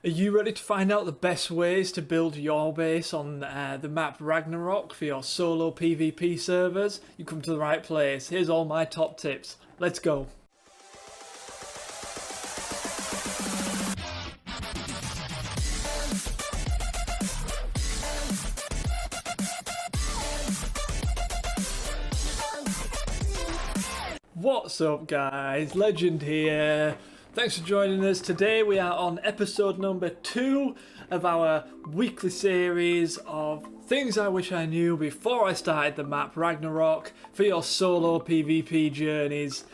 Are you ready to find out the best ways to build your base on the map Ragnarok for your solo PvP servers? You come to the right place. Here's all my top tips. Let's go. What's up guys, Legend here. Thanks for joining us. Today we are on episode number 2 of our weekly series of things I wish I knew before I started the map Ragnarok for your solo PvP journeys.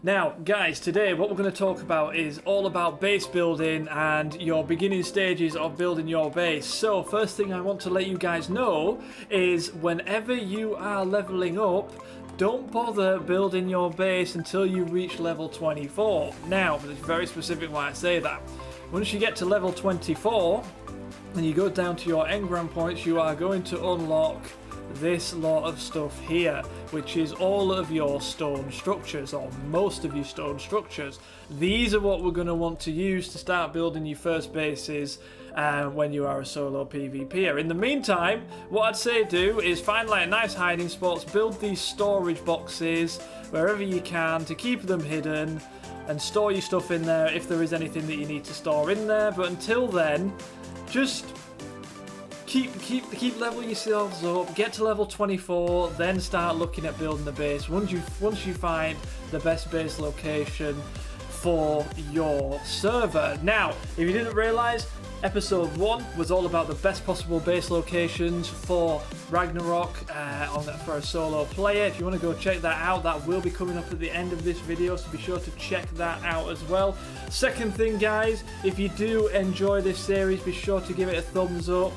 Now guys, today what we're going to talk about is all about base building and your beginning stages of building your base. So first thing I want to let you guys know is whenever you are leveling up, don't bother building your base until you reach level 24. Now, it's very specific why I say that. Once you get to level 24 and you go down to your engram points, you are going to unlock this lot of stuff here, which is all of your stone structures, or most of your stone structures. These are what we're going to want to use to start building your first bases when you are a solo PvPer. In the meantime, what I'd say do is find like nice hiding spots, build these storage boxes wherever you can to keep them hidden, and store your stuff in there if there is anything that you need to store in there. But until then, just keep leveling yourselves up, get to level 24, then start looking at building the base once you find the best base location for your server. Now, if you didn't realize, episode 1 was all about the best possible base locations for Ragnarok for a solo player. If you want to go check that out, that will be coming up at the end of this video, so be sure to check that out as well. Second thing guys, if you do enjoy this series, be sure to give it a thumbs up,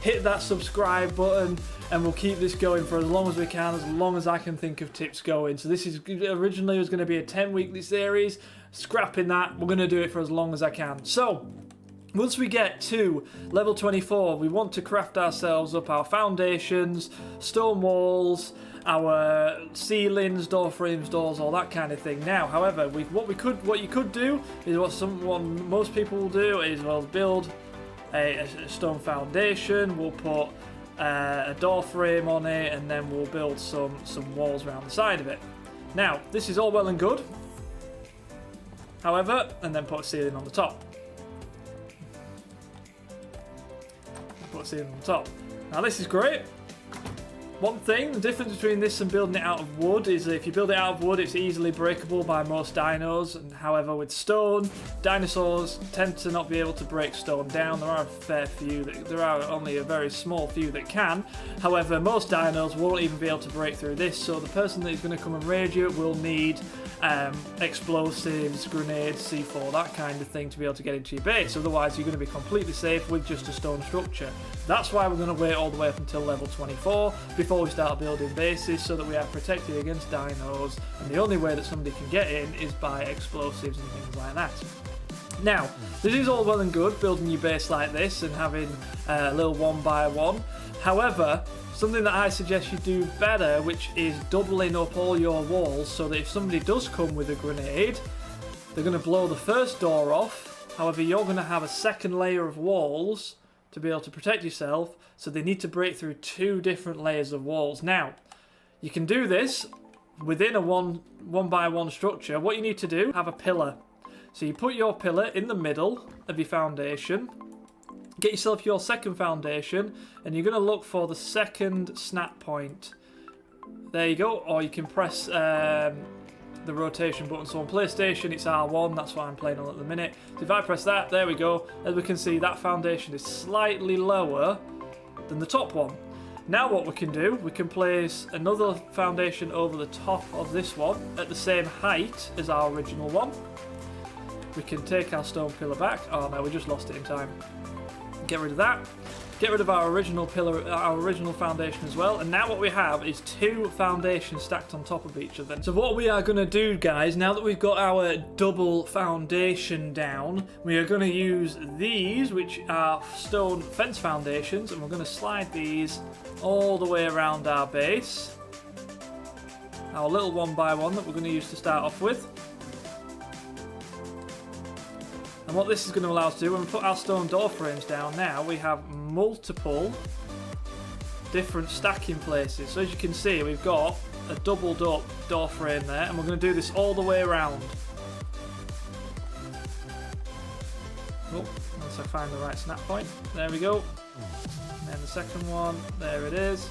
hit that subscribe button, and we'll keep this going for as long as we can, as long as I can think of tips going. So this is originally was going to be a 10 weekly series. Scrapping that, we're going to do it for as long as I can. So once we get to level 24, we want to craft ourselves up our foundations, stone walls, our ceilings, door frames, doors, all that kind of thing. Now, however, what you could do is what most people will do is we'll build a stone foundation, we'll put a door frame on it, and then we'll build some walls around the side of it. Now, this is all well and good, however, and then put a ceiling on the top. Put a ceiling on the top. Now this is great. One thing, the difference between this and building it out of wood is that if you build it out of wood, it's easily breakable by most dinos. And however, with stone, dinosaurs tend to not be able to break stone down. There are a fair few, there are only a very small few that can. However, most dinos won't even be able to break through this. So the person that is going to come and raid you will need explosives, grenades, C4, that kind of thing to be able to get into your base. Otherwise, you're going to be completely safe with just a stone structure. That's why we're going to wait all the way up until level 24 before we start building bases, so that we are protected against dinos, and the only way that somebody can get in is by explosives and things like that. Now, this is all well and good building your base like this and having a little 1x1. However, something that I suggest you do better, which is doubling up all your walls, so that if somebody does come with a grenade, they're going to blow the first door off. However, you're going to have a second layer of walls to be able to protect yourself, so they need to break through 2 different layers of walls. Now, you can do this within a 1x1 structure. What you need to do, have a pillar. So you put your pillar in the middle of your foundation, get yourself your second foundation, and you're going to look for the second snap point. There you go, or you can press the rotation button. So on PlayStation it's R1, that's what I'm playing on at the minute. So if I press that, there we go. As we can see, that foundation is slightly lower than the top one. Now what we can do, we can place another foundation over the top of this one at the same height as our original one. We can take our stone pillar back. Oh no, we just lost it in time. Get rid of that. Get rid of our original pillar, our original foundation as well. And now what we have is 2 foundations stacked on top of each other. So what we are going to do, guys, now that we've got our double foundation down, we are going to use these, which are stone fence foundations, and we're going to slide these all the way around our base. Our little 1x1 that we're going to use to start off with. And what this is going to allow us to do, when we put our stone door frames down now, we have multiple different stacking places. So as you can see, we've got a doubled up door frame there, and we're going to do this all the way around. Oh, once I find the right snap point. There we go. And then the second one, there it is.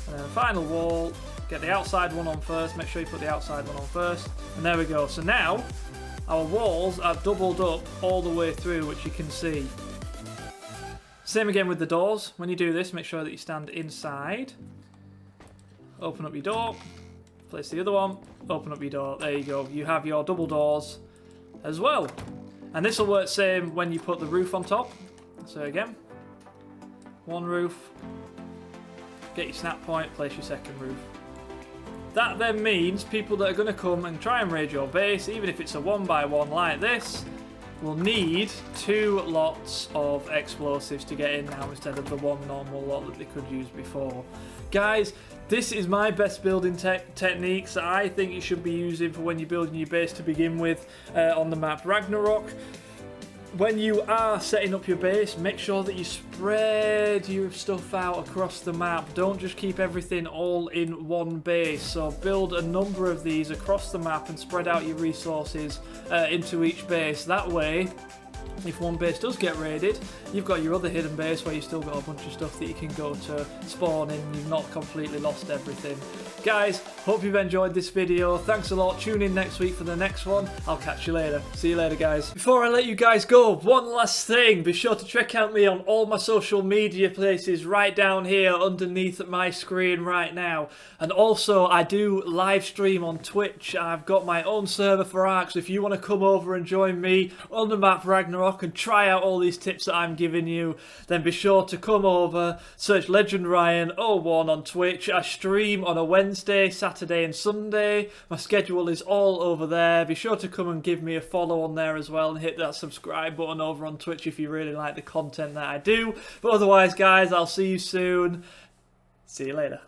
And then the final wall, get the outside one on first, make sure you put the outside one on first. And there we go. So now, our walls are doubled up all the way through, which you can see. Same again with the doors. When you do this, make sure that you stand inside. Open up your door. Place the other one. Open up your door. There you go. You have your double doors as well. And this will work same when you put the roof on top. So again, one roof. Get your snap point. Place your second roof. That then means people that are going to come and try and raid your base, even if it's a 1x1 like this, will need 2 lots of explosives to get in now instead of the 1 normal lot that they could use before. Guys, this is my best building techniques that I think you should be using for when you're building your base to begin with on the map Ragnarok. When you are setting up your base, make sure that you spread your stuff out across the map. Don't just keep everything all in one base. So build a number of these across the map and spread out your resources into each base. That way, if one base does get raided, you've got your other hidden base where you've still got a bunch of stuff that you can go to spawn in and you've not completely lost everything. Guys, hope you've enjoyed this video. Thanks a lot. Tune in next week for the next one. I'll catch you later. See you later, guys. Before I let you guys go, one last thing. Be sure to check out me on all my social media places right down here underneath my screen right now. And also, I do live stream on Twitch. I've got my own server for ARK, so if you want to come over and join me on the map Ragnarok and try out all these tips that I'm giving you, then be sure to come over, search Legend Ryan 01 on Twitch. I stream on a Wednesday, Saturday and Sunday. My schedule is all over there. Be sure to come and give me a follow on there as well and hit that subscribe button over on Twitch if you really like the content that I do. But otherwise, guys, I'll see you soon. See you later.